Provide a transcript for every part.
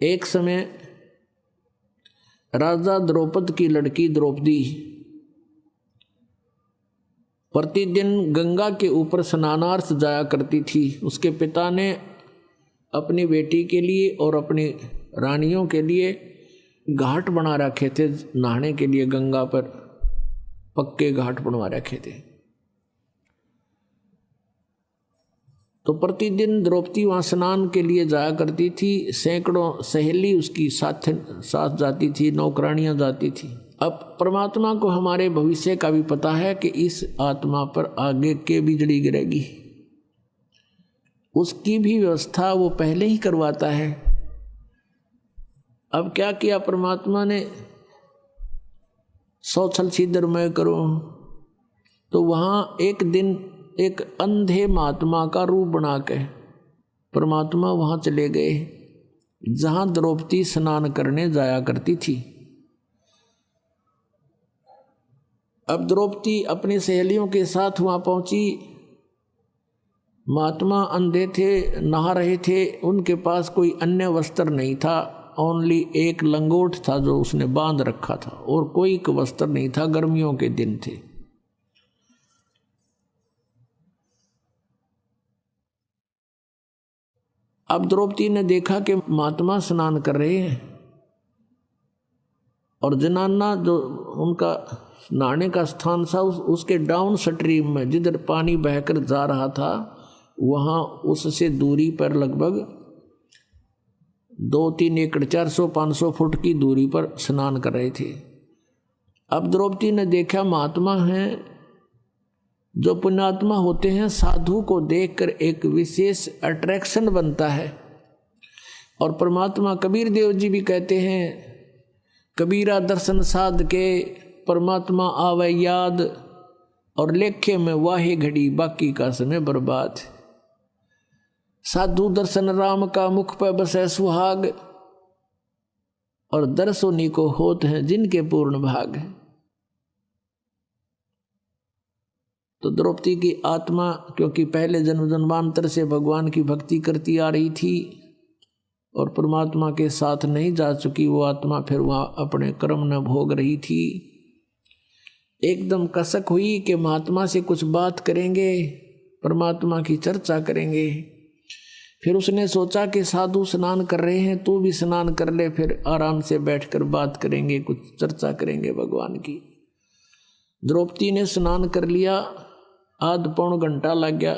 एक समय राजा द्रौपद की लड़की द्रौपदी प्रतिदिन गंगा के ऊपर स्नानार्थ जाया करती थी। उसके पिता ने अपनी बेटी के लिए और अपनी रानियों के लिए घाट बना रखे थे नहाने के लिए, गंगा पर पक्के घाट बनवा रखे थे। तो प्रतिदिन द्रौपदी वहाँ स्नान के लिए जाया करती थी। सैकड़ों सहेली उसकी साथ जाती थी, नौकरानियाँ जाती थी। अब परमात्मा को हमारे भविष्य का भी पता है कि इस आत्मा पर आगे के बिजली गिरेगी, उसकी भी व्यवस्था वो पहले ही करवाता है। अब क्या किया परमात्मा ने, सौ छल छिद्र मैं करूं, तो वहाँ एक दिन एक अंधे महात्मा का रूप बना के परमात्मा वहाँ चले गए जहाँ द्रौपदी स्नान करने जाया करती थी। अब द्रौपदी अपनी सहेलियों के साथ वहाँ पहुँची। महात्मा अंधे थे, नहा रहे थे, उनके पास कोई अन्य वस्त्र नहीं था, ओनली एक लंगोट था जो उसने बांध रखा था, और कोई वस्त्र नहीं था, गर्मियों के दिन थे। अब द्रौपदी ने देखा कि महात्मा स्नान कर रहे हैं और जनाना जो उनका नहाने का स्थान था उसके डाउन स्ट्रीम में जिधर पानी बहकर जा रहा था वहाँ उससे दूरी पर लगभग 2-3 एकड़ 400-500 फुट की दूरी पर स्नान कर रहे थे। अब द्रौपदी ने देखा महात्मा हैं, जो पुण्यात्मा होते हैं, साधु को देखकर एक विशेष अट्रैक्शन बनता है। और परमात्मा कबीर देव जी भी कहते हैं, कबीरा दर्शन साध के परमात्मा आवे याद, और लेखे में वाहे घड़ी बाकी का समय बर्बाद। साधु दर्शन राम का मुख पर बसे सुहाग, और दर्शोनी को होत हैं जिनके पूर्ण भाग। तो द्रौपदी की आत्मा क्योंकि पहले जन्म जन्मांतर से भगवान की भक्ति करती आ रही थी और परमात्मा के साथ नहीं जा चुकी वो आत्मा फिर वहाँ अपने कर्म न भोग रही थी। एकदम कसक हुई कि महात्मा से कुछ बात करेंगे, परमात्मा की चर्चा करेंगे। फिर उसने सोचा कि साधु स्नान कर रहे हैं, तू भी स्नान कर ले, फिर आराम से बैठकर बात करेंगे, कुछ चर्चा करेंगे भगवान की। द्रौपदी ने स्नान कर लिया, आध पौन घंटा लग गया,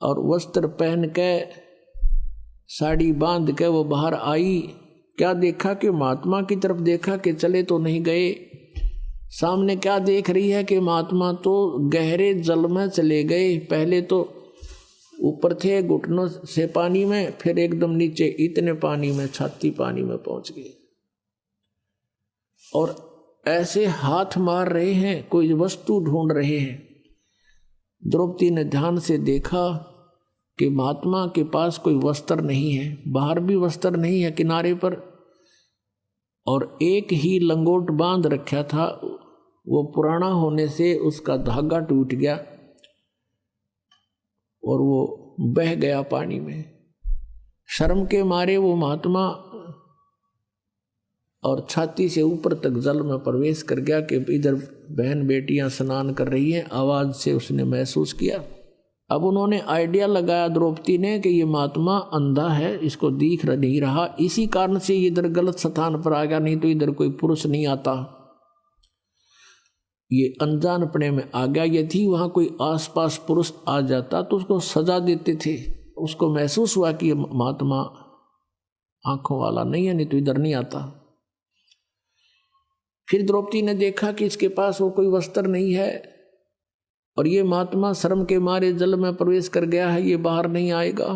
और वस्त्र पहन के साड़ी बांध के वो बाहर आई। क्या देखा कि महात्मा की तरफ देखा कि चले तो नहीं गए। सामने क्या देख रही है कि महात्मा तो गहरे जल में चले गए। पहले तो ऊपर थे घुटनों से पानी में, फिर एकदम नीचे इतने पानी में, छाती पानी में पहुंच गए, और ऐसे हाथ मार रहे हैं, कोई वस्तु ढूंढ रहे हैं। द्रौपदी ने ध्यान से देखा कि महात्मा के पास कोई वस्त्र नहीं है, बाहर भी वस्त्र नहीं है किनारे पर, और एक ही लंगोट बांध रखा था, वो पुराना होने से उसका धागा टूट गया और वो बह गया पानी में। शर्म के मारे वो महात्मा और छाती से ऊपर तक जल में प्रवेश कर गया कि इधर बहन बेटियां स्नान कर रही हैं। आवाज से उसने महसूस किया। अब उन्होंने आइडिया लगाया द्रौपदी ने कि ये महात्मा अंधा है, इसको दिख नहीं रहा, इसी कारण से इधर गलत स्थान पर आ गया, नहीं तो इधर कोई पुरुष नहीं आता, ये अनजानपने में आ गया। यदि वहाँ कोई आसपास पुरुष आ जाता तो उसको सजा देते थे। उसको महसूस हुआ कि ये महात्मा आंखों वाला नहीं है, नहीं तो इधर नहीं आता। फिर द्रौपदी ने देखा कि इसके पास वो कोई वस्त्र नहीं है, और ये महात्मा शर्म के मारे जल में प्रवेश कर गया है, ये बाहर नहीं आएगा,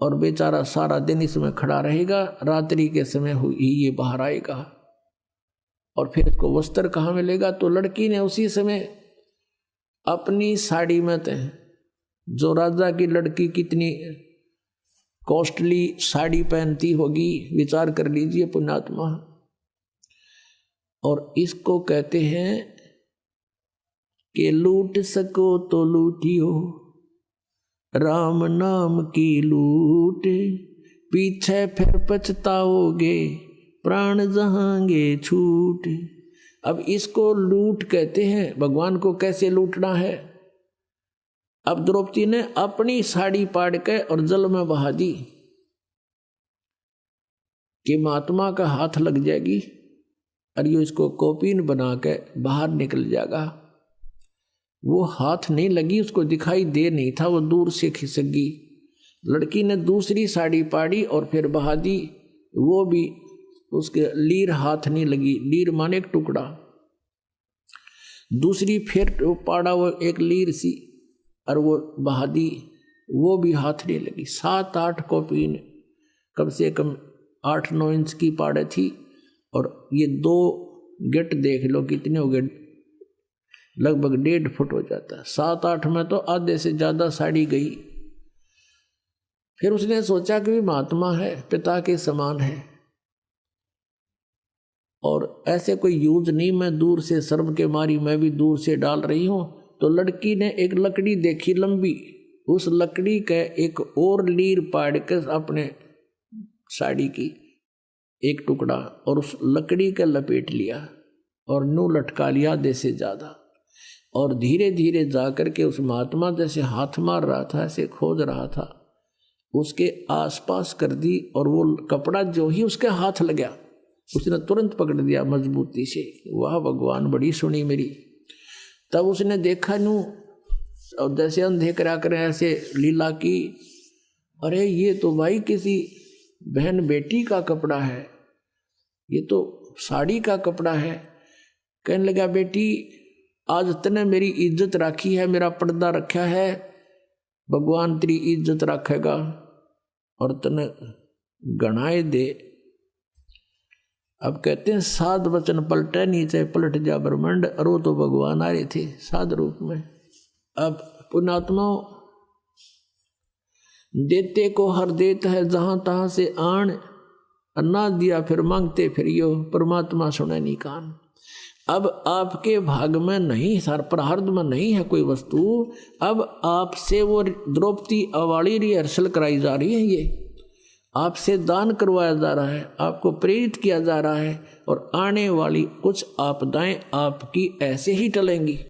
और बेचारा सारा दिन इसमें खड़ा रहेगा, रात्रि के समय हुई ये बाहर आएगा, और फिर इसको वस्त्र कहाँ मिलेगा। तो लड़की ने उसी समय अपनी साड़ी में, जो राजा की लड़की कितनी कॉस्टली साड़ी पहनती होगी, विचार कर लीजिए पुण्यात्मा। और इसको कहते हैं कि लूट सको तो लूटियो, राम नाम की लूट पीछे फिर पछताओगे, प्राण जहांगे छूट। अब इसको लूट कहते हैं। भगवान को कैसे लूटना है? अब द्रौपदी ने अपनी साड़ी पाड़ के और जल में बहा दी कि महात्मा का हाथ लग जाएगी और ये इसको कौपीन बना के बाहर निकल जाएगा। वो हाथ नहीं लगी, उसको दिखाई दे नहीं था, वो दूर से खिसक गई। लड़की ने दूसरी साड़ी पाड़ी और फिर बहा दी, वो भी उसके लीर हाथ नहीं लगी। लीर माने एक टुकड़ा। दूसरी फिर पाड़ा वो एक लीर सी और वो बहा दी, वो भी हाथ नहीं लगी। 7-8 कौपीन, कम से कम 8-9 इंच की पाड़े थी। और ये 2 गेट देख लो कितने हो गए, लगभग 1.5 फुट हो जाता। 7-8 में तो आधे से ज़्यादा साड़ी गई। फिर उसने सोचा कि भी महात्मा है, पिता के समान है और ऐसे कोई यूज नहीं, मैं दूर से शर्म के मारी मैं भी दूर से डाल रही हूँ। तो लड़की ने एक लकड़ी देखी लंबी, उस लकड़ी के एक और लीर पाड़ के अपने साड़ी की एक टुकड़ा और उस लकड़ी का लपेट लिया और नू लटका लिया आधे से ज़्यादा। और धीरे धीरे जाकर के उस महात्मा जैसे हाथ मार रहा था, ऐसे खोज रहा था, उसके आसपास कर दी। और वो कपड़ा जो ही उसके हाथ लगा, उसने तुरंत पकड़ दिया मजबूती से। वाह भगवान, बड़ी सुनी मेरी। तब उसने देखा नू और जैसे अंधे करा कर ऐसे लीला की, अरे ये तो भाई किसी बहन बेटी का कपड़ा है, ये तो साड़ी का कपड़ा है। कहने लगा, बेटी आज तने मेरी इज्जत रखी है, मेरा पर्दा रखा है, भगवान तेरी इज्जत रखेगा और तने गणाए दे। अब कहते हैं 7 वचन पलटे नीचे पलट जा ब्रह्मांड, और वो तो भगवान आ रहे थे साध रूप में। अब पुण्यात्मा देते को हर देत है, जहां तहां से आन, ना दिया फिर मांगते फिरियो, परमात्मा सुने नहीं कान। अब आपके भाग में नहीं, सर प्रारब्ध में नहीं है कोई वस्तु। अब आपसे वो द्रौपदी अवाली रिहर्सल कराई जा रही है, ये आपसे दान करवाया जा रहा है, आपको प्रेरित किया जा रहा है। और आने वाली कुछ आपदाएं आपकी ऐसे ही टलेंगी।